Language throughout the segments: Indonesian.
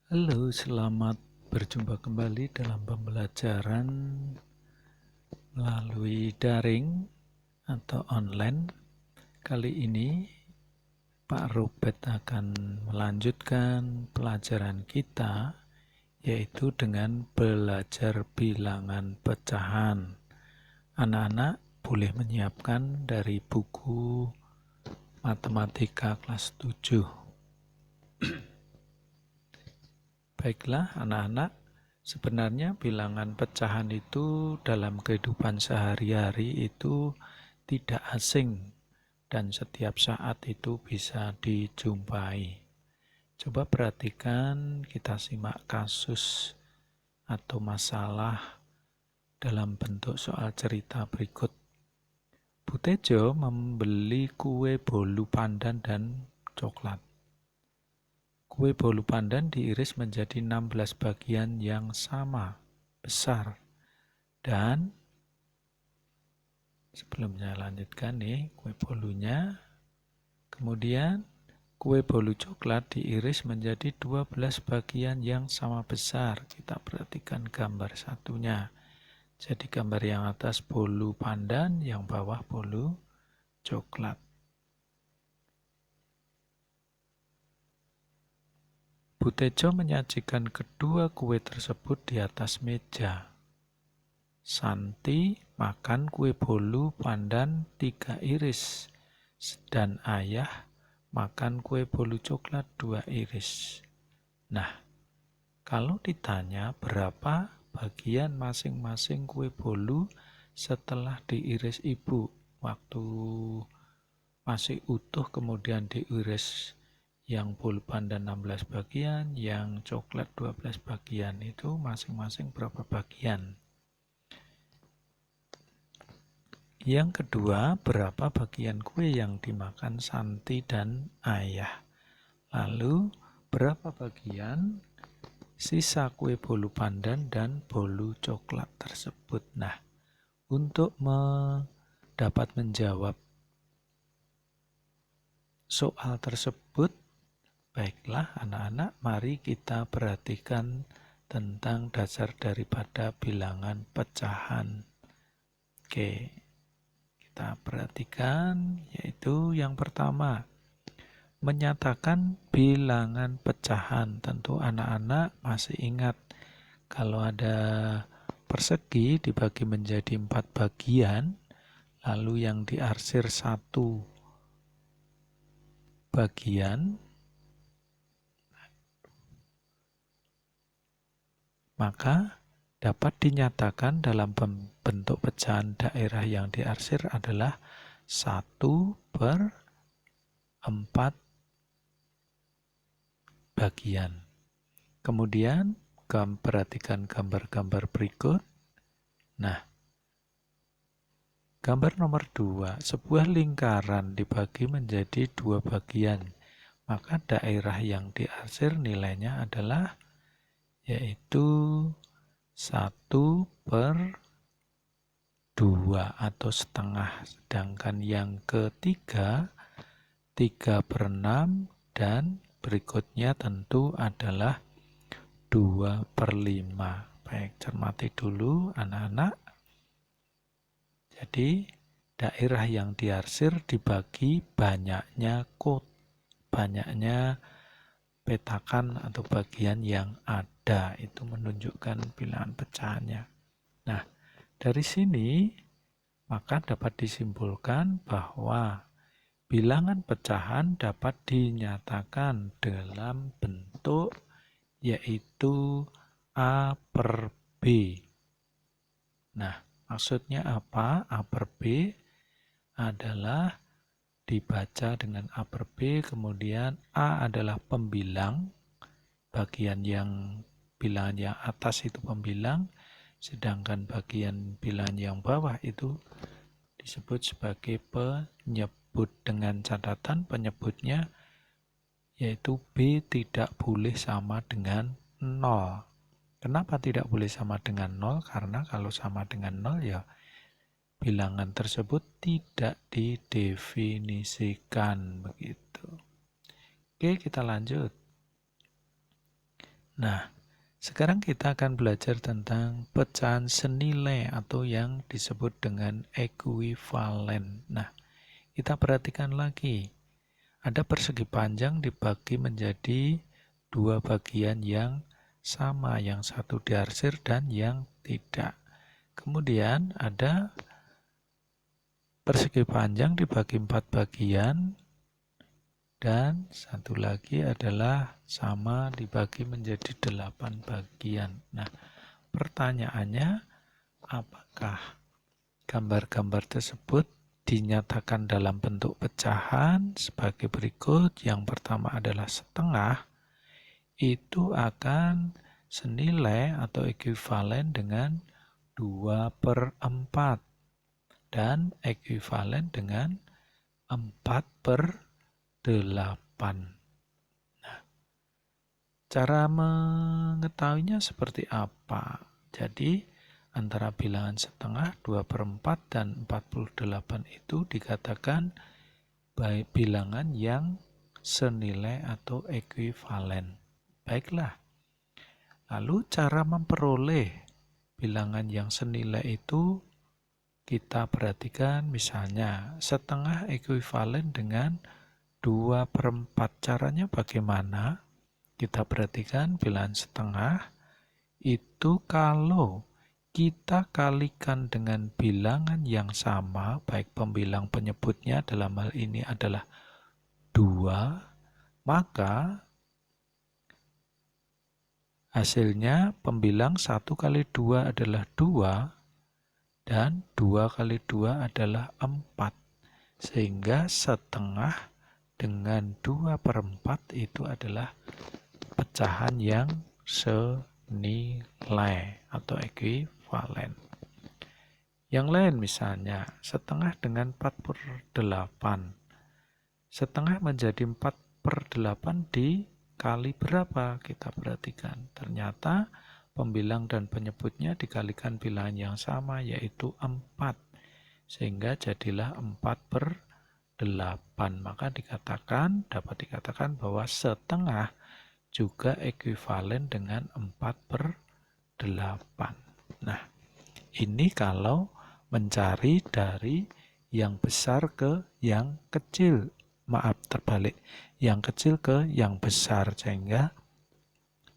Halo, selamat berjumpa kembali dalam pembelajaran melalui daring atau online. Kali ini Pak Robert akan melanjutkan pelajaran kita, yaitu dengan belajar bilangan pecahan. Anak-anak boleh menyiapkan dari buku Matematika kelas 7. Baiklah anak-anak, sebenarnya bilangan pecahan itu dalam kehidupan sehari-hari itu tidak asing dan setiap saat itu bisa dijumpai. Coba perhatikan, kita simak kasus atau masalah dalam bentuk soal cerita berikut. Bu Tejo membeli kue bolu pandan dan coklat. Kue bolu pandan diiris menjadi 16 bagian yang sama besar. Dan sebelum saya lanjutkan nih, kue bolunya. Kemudian kue bolu coklat diiris menjadi 12 bagian yang sama besar. Kita perhatikan gambar satunya. Jadi gambar yang atas bolu pandan, yang bawah bolu coklat. Bu Tejo menyajikan kedua kue tersebut di atas meja. Santi makan kue bolu pandan 3 iris, dan ayah makan kue bolu coklat 2 iris. Nah, kalau ditanya berapa bagian masing-masing kue bolu setelah diiris ibu, waktu masih utuh kemudian diiris yang bolu pandan 16 bagian, yang coklat 12 bagian, itu masing-masing berapa bagian? Yang kedua, berapa bagian kue yang dimakan Santi dan ayah? Lalu, berapa bagian sisa kue bolu pandan dan bolu coklat tersebut? Nah, untuk dapat menjawab soal tersebut, baiklah anak-anak, mari kita perhatikan tentang dasar daripada bilangan pecahan. Oke. Kita perhatikan, yaitu yang pertama, menyatakan bilangan pecahan. Tentu anak-anak masih ingat, kalau ada persegi dibagi menjadi 4 bagian, lalu yang diarsir 1 bagian, maka dapat dinyatakan dalam bentuk pecahan daerah yang diarsir adalah 1/4 bagian. Kemudian perhatikan gambar-gambar berikut. Nah, gambar nomor 2, sebuah lingkaran dibagi menjadi 2 bagian. Maka daerah yang diarsir nilainya adalah yaitu 1/2 atau setengah. Sedangkan yang ketiga 3/6 dan berikutnya tentu adalah 2/5. Baik, cermati dulu anak-anak. Jadi daerah yang diarsir dibagi banyaknya banyaknya petakan atau bagian yang ada. Itu menunjukkan bilangan pecahannya. Nah, dari sini maka dapat disimpulkan bahwa bilangan pecahan dapat dinyatakan dalam bentuk yaitu A/B. Nah, maksudnya apa? A/B adalah dibaca dengan A/B, kemudian A adalah pembilang, bagian yang bilangan yang atas itu pembilang, sedangkan bagian bilangan yang bawah itu disebut sebagai penyebut. Dengan catatan penyebutnya yaitu B tidak boleh sama dengan 0. Kenapa tidak boleh sama dengan 0? Karena kalau sama dengan 0 ya bilangan tersebut tidak didefinisikan begitu. Oke, kita lanjut. Nah, sekarang kita akan belajar tentang pecahan senilai atau yang disebut dengan ekuivalen. Nah, kita perhatikan lagi. Ada persegi panjang dibagi menjadi dua bagian yang sama, yang satu diarsir dan yang tidak. Kemudian ada persegi panjang dibagi 4 bagian dan satu lagi adalah sama dibagi menjadi 8 bagian. Nah, pertanyaannya, apakah gambar-gambar tersebut dinyatakan dalam bentuk pecahan sebagai berikut? Yang pertama adalah setengah, itu akan senilai atau ekuivalen dengan 2/4 dan ekuivalen dengan 4/8. Cara mengetahuinya seperti apa? Jadi, antara bilangan setengah, 2/4 dan 48 itu dikatakan baik bilangan yang senilai atau ekuivalen. Baiklah, lalu cara memperoleh bilangan yang senilai itu kita perhatikan, misalnya setengah ekuivalen dengan 2/4. Caranya bagaimana? Kita perhatikan bilangan setengah itu kalau kita kalikan dengan bilangan yang sama, baik pembilang penyebutnya dalam hal ini adalah 2, maka hasilnya pembilang 1 kali 2 adalah 2 dan 2 kali 2 adalah 4. Sehingga setengah dengan 2/4 itu adalah pecahan yang senilai atau ekuivalen. Yang lain misalnya, setengah dengan 4/8. Setengah menjadi 4/8 dikali berapa? Kita perhatikan. Ternyata pembilang dan penyebutnya dikalikan bilangan yang sama, yaitu 4. Sehingga jadilah 4/8. Maka dapat dikatakan bahwa setengah juga ekuivalen dengan 4/8. Nah, ini kalau mencari dari yang besar ke yang kecil. Maaf, terbalik. Yang kecil ke yang besar, sehingga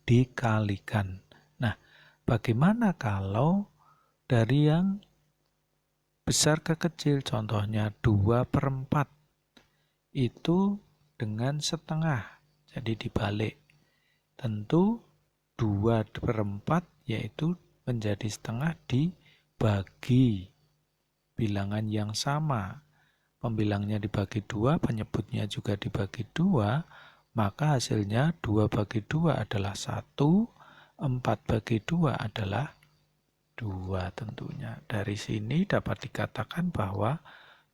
dikalikan. Nah, bagaimana kalau dari yang besar ke kecil? Contohnya 2/4. Itu dengan setengah. Jadi dibalik. Tentu 2/4 yaitu menjadi setengah dibagi bilangan yang sama. Pembilangnya dibagi 2, penyebutnya juga dibagi 2, maka hasilnya 2 bagi 2 adalah 1, 4 bagi 2 adalah 2 tentunya. Dari sini dapat dikatakan bahwa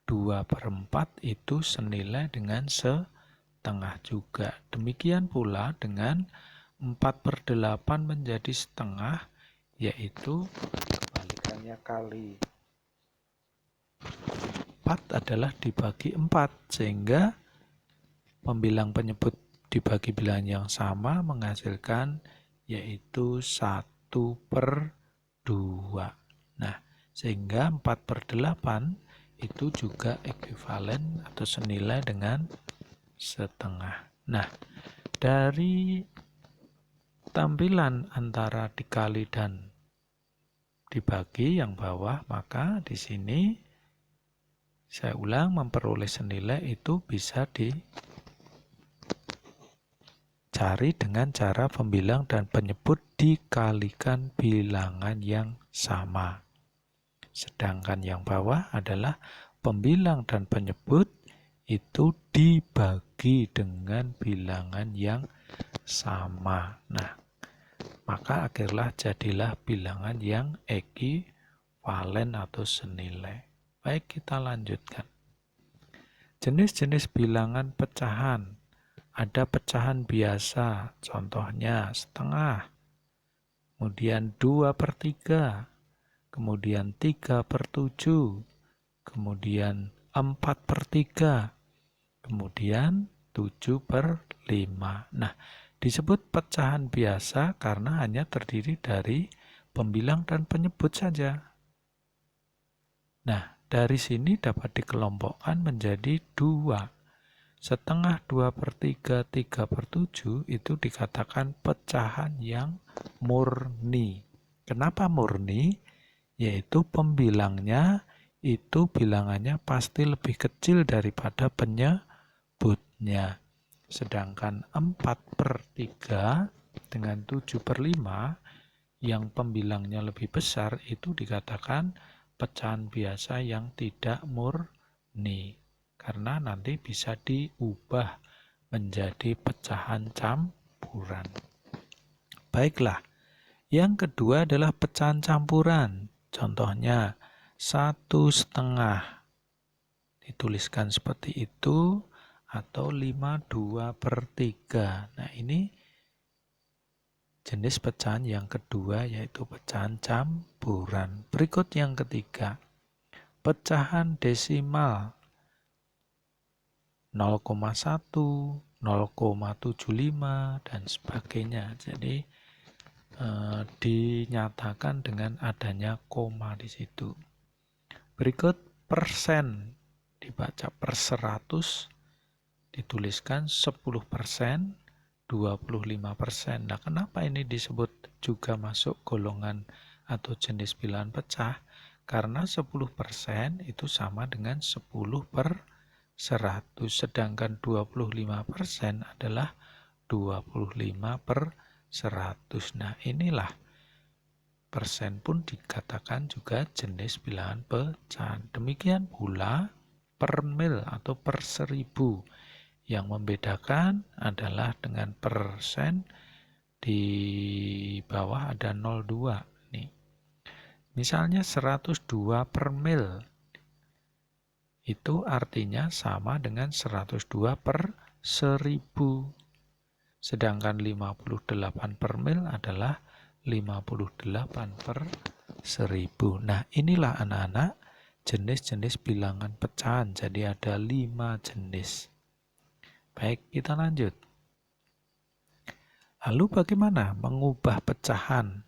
2/4 itu senilai dengan setengah juga. Demikian pula dengan 4/8 menjadi setengah, yaitu kebalikannya kali. 4 /4 adalah dibagi 4, sehingga pembilang penyebut dibagi bilangan yang sama menghasilkan yaitu 1/2. Nah, sehingga 4/8 itu juga ekuivalen atau senilai dengan setengah. Nah, dari tampilan antara dikali dan dibagi yang bawah, maka di sini saya ulang, memperoleh senilai itu bisa dicari dengan cara pembilang dan penyebut dikalikan bilangan yang sama. Sedangkan yang bawah adalah pembilang dan penyebut itu dibagi dengan bilangan yang sama. Nah, maka akhirnya jadilah bilangan yang ekuivalen atau senilai. Baik, kita lanjutkan. Jenis-jenis bilangan pecahan. Ada pecahan biasa, contohnya setengah, kemudian 2/3, kemudian 3/7, kemudian 4/3, kemudian 7/5. Nah, Disebut pecahan biasa karena hanya terdiri dari pembilang dan penyebut saja. Nah, dari sini dapat dikelompokkan menjadi 2. Setengah 2/3, 3/7 itu dikatakan pecahan yang murni. Kenapa murni? Yaitu pembilangnya itu bilangannya pasti lebih kecil daripada penyebutnya. Sedangkan 4/3 dengan 7/5 yang pembilangnya lebih besar itu dikatakan pecahan biasa yang tidak murni. Karena nanti bisa diubah menjadi pecahan campuran. Baiklah, yang kedua adalah pecahan campuran. Contohnya 1/2. Dituliskan seperti itu atau 5/2/3. Nah, ini jenis pecahan yang kedua yaitu pecahan campuran. Berikut yang ketiga, pecahan desimal. 0,1, 0,75 dan sebagainya. Jadi dinyatakan dengan adanya koma di situ. Berikut persen, dibaca per 100, dituliskan 10%, 25%. Nah, kenapa ini disebut juga masuk golongan atau jenis bilangan pecah? Karena 10% itu sama dengan 10/100, sedangkan 25% adalah 25/100. Nah, inilah persen pun dikatakan juga jenis bilangan pecahan. Demikian pula per mil atau per 1000. Yang membedakan adalah dengan persen di bawah ada 02. Nih. Misalnya 102 per mil. Itu artinya sama dengan 102 per 1000. Sedangkan 58 per mil adalah 58 per 1000. Nah, inilah anak-anak jenis-jenis bilangan pecahan. Jadi ada 5 jenis. Baik, kita lanjut. Lalu bagaimana mengubah pecahan?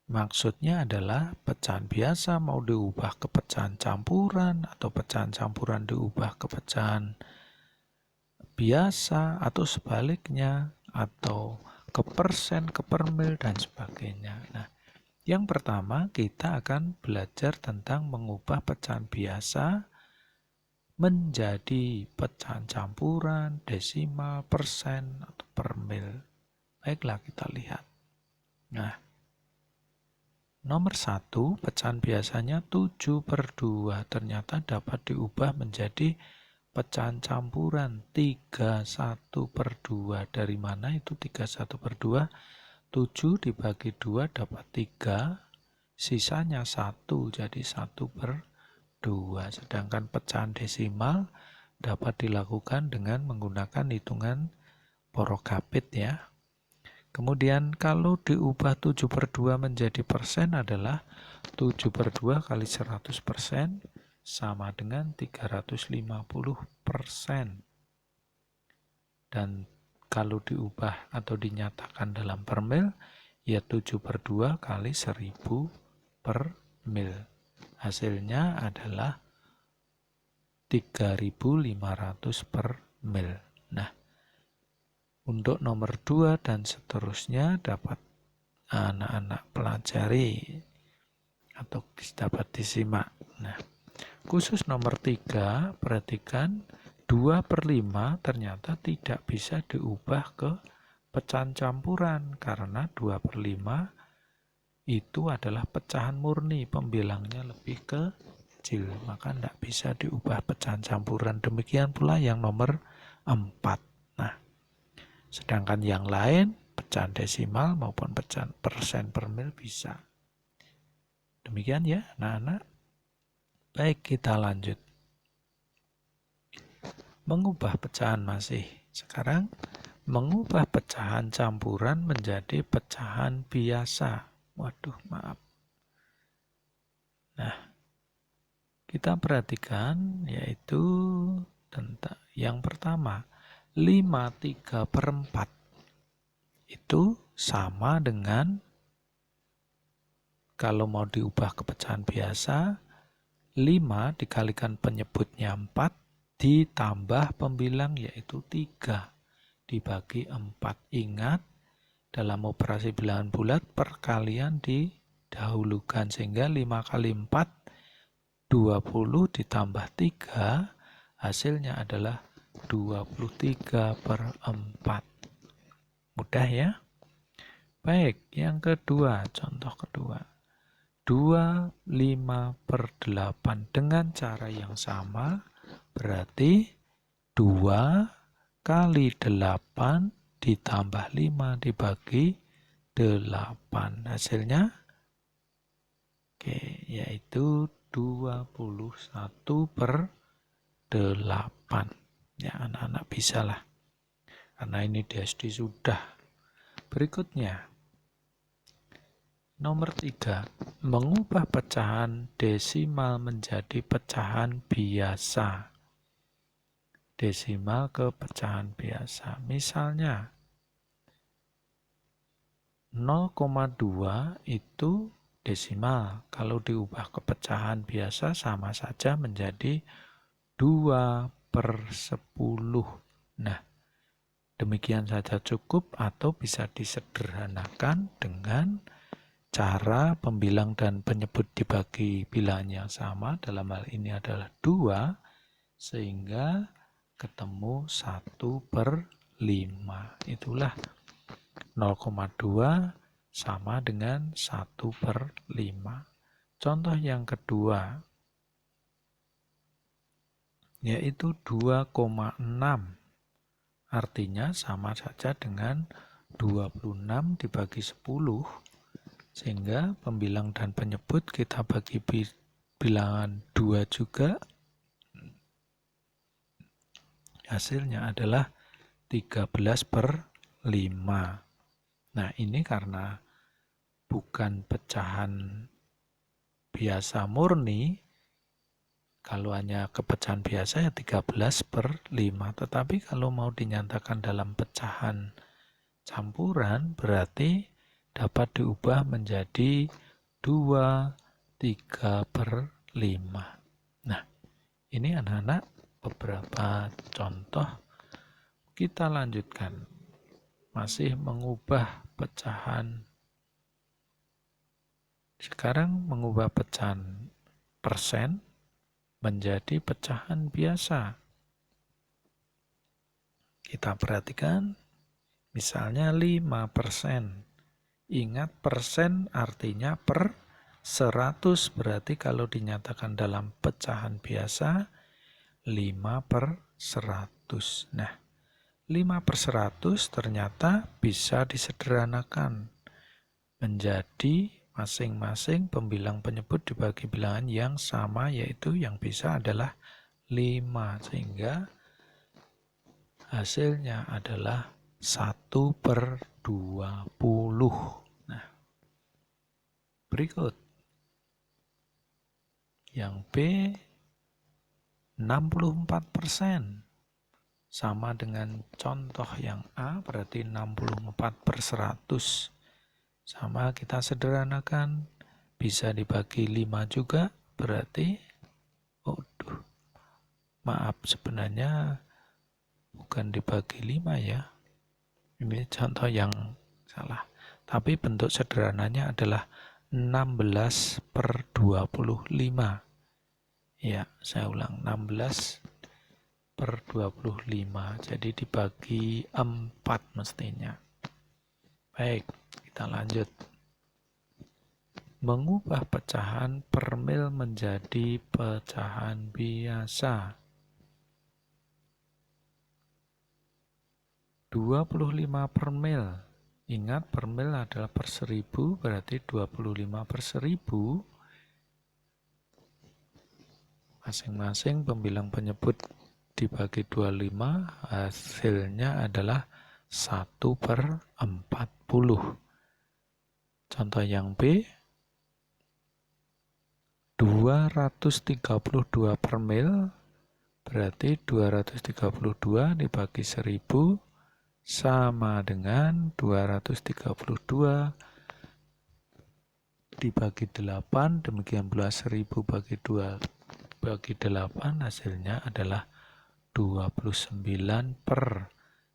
Maksudnya adalah pecahan biasa mau diubah ke pecahan campuran atau pecahan campuran diubah ke pecahan biasa atau sebaliknya atau ke persen, ke per mil dan sebagainya. Nah, yang pertama kita akan belajar tentang mengubah pecahan biasa menjadi pecahan campuran, desimal, persen atau per mil. Baiklah kita lihat. Nah, nomor 1, pecahan biasanya 7/2. Ternyata dapat diubah menjadi pecahan campuran 31/2. Dari mana itu 31/2? 7 dibagi 2 dapat 3. Sisanya 1, jadi 1/2. Sedangkan pecahan desimal dapat dilakukan dengan menggunakan hitungan porokapit ya. Kemudian kalau diubah 7/2 menjadi persen adalah 7/2 kali 100% sama dengan 350%. Dan kalau diubah atau dinyatakan dalam per mil, ya 7/2 kali 1000 per mil. Hasilnya adalah 3.500 per mil. Nah, untuk nomor 2 dan seterusnya dapat anak-anak pelajari atau dapat disimak. Nah, khusus nomor 3, perhatikan 2/5 ternyata tidak bisa diubah ke pecahan campuran karena 2/5 itu adalah pecahan murni, pembilangnya lebih kecil, maka tidak bisa diubah pecahan campuran. Demikian pula yang nomor 4. Nah, sedangkan yang lain, pecahan desimal maupun pecahan persen per mil bisa. Demikian ya, anak-anak. Baik, kita lanjut. Mengubah pecahan masih. Sekarang, mengubah pecahan campuran menjadi pecahan biasa. Waduh, maaf. Nah, kita perhatikan yaitu tentang yang pertama, 5/3/4. itu sama dengan, kalau mau diubah ke pecahan biasa, 5 dikalikan penyebutnya 4 ditambah pembilang yaitu 3 dibagi 4. Ingat, dalam operasi bilangan bulat perkalian didahulukan, sehingga 5 kali 4 20 ditambah 3 hasilnya adalah 23/4. Mudah ya? Baik, yang kedua, contoh kedua. 25/8 dengan cara yang sama, berarti 2 kali 8 ditambah 5 dibagi 8. Hasilnya yaitu 21/8. Ya, anak-anak bisa lah. Karena ini di SD sudah. Berikutnya, nomor 3, mengubah pecahan desimal menjadi pecahan biasa. Desimal ke pecahan biasa. Misalnya, 0,2 itu desimal. Kalau diubah ke pecahan biasa sama saja menjadi 2/10. Nah, demikian saja cukup, atau bisa disederhanakan dengan cara pembilang dan penyebut dibagi bilangan yang sama. Dalam hal ini adalah 2, sehingga ketemu 1/5. Itulah 0,2 sama dengan 1/5. Contoh yang kedua, yaitu 2,6. Artinya sama saja dengan 26 dibagi 10, sehingga pembilang dan penyebut kita bagi bilangan 2 juga. Hasilnya adalah 13/5. Nah, ini karena bukan pecahan biasa murni, kalau hanya ke pecahan biasa ya 13/5. Tetapi kalau mau dinyatakan dalam pecahan campuran, berarti dapat diubah menjadi 23/5. Nah, ini anak-anak beberapa contoh. Kita lanjutkan. Masih mengubah pecahan. Sekarang mengubah pecahan persen menjadi pecahan biasa. Kita perhatikan, misalnya 5%. Ingat, persen artinya per 100, berarti kalau dinyatakan dalam pecahan biasa 5/100. Nah, 5/100 ternyata bisa disederhanakan menjadi masing-masing pembilang penyebut dibagi bilangan yang sama, yaitu yang bisa adalah 5, sehingga hasilnya adalah 1/20. Nah, berikut yang B, 64%. Sama dengan contoh yang A, berarti 64/100. Sama, kita sederhanakan, bisa dibagi 5 juga, berarti, maaf, sebenarnya bukan dibagi 5 ya. Ini contoh yang salah. Tapi bentuk sederhananya adalah 16/25. Ya, saya ulang, 16/25. Jadi dibagi 4 mestinya. Baik, kita lanjut. Mengubah pecahan per mil menjadi pecahan biasa. 25 per mil. Ingat, per mil adalah per 1000, berarti 25 per 1000. Masing-masing pembilang penyebut dibagi 25, hasilnya adalah 1/40. Contoh yang B, 232 per mil, berarti 232 dibagi 1000 sama dengan 232 dibagi 8, demikian pula 1000 bagi 2 bagi 8 hasilnya adalah 29 per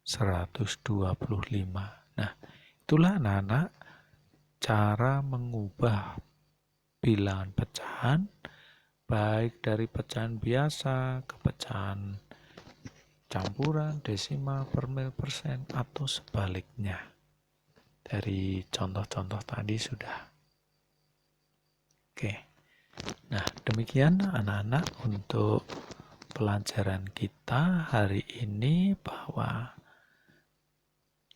125. Nah, itulah anak-anak cara mengubah bilangan pecahan baik dari pecahan biasa ke pecahan campuran, desimal, per mil, persen, atau sebaliknya. Dari contoh-contoh tadi sudah. Oke. Nah, demikian anak-anak untuk pelajaran kita hari ini, bahwa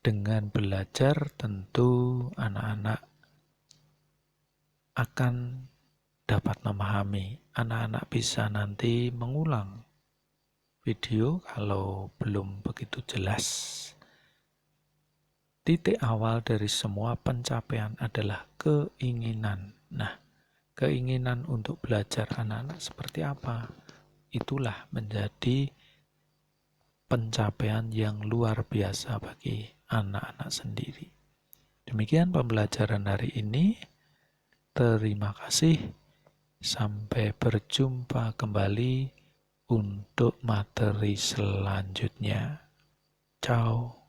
dengan belajar tentu anak-anak akan dapat memahami. Anak-anak bisa nanti mengulang video kalau belum begitu jelas. Titik awal dari semua pencapaian adalah keinginan. Nah, keinginan untuk belajar anak-anak seperti apa? Itulah menjadi pencapaian yang luar biasa bagi anak-anak sendiri. Demikian pembelajaran hari ini. Terima kasih. Sampai berjumpa kembali untuk materi selanjutnya. Ciao.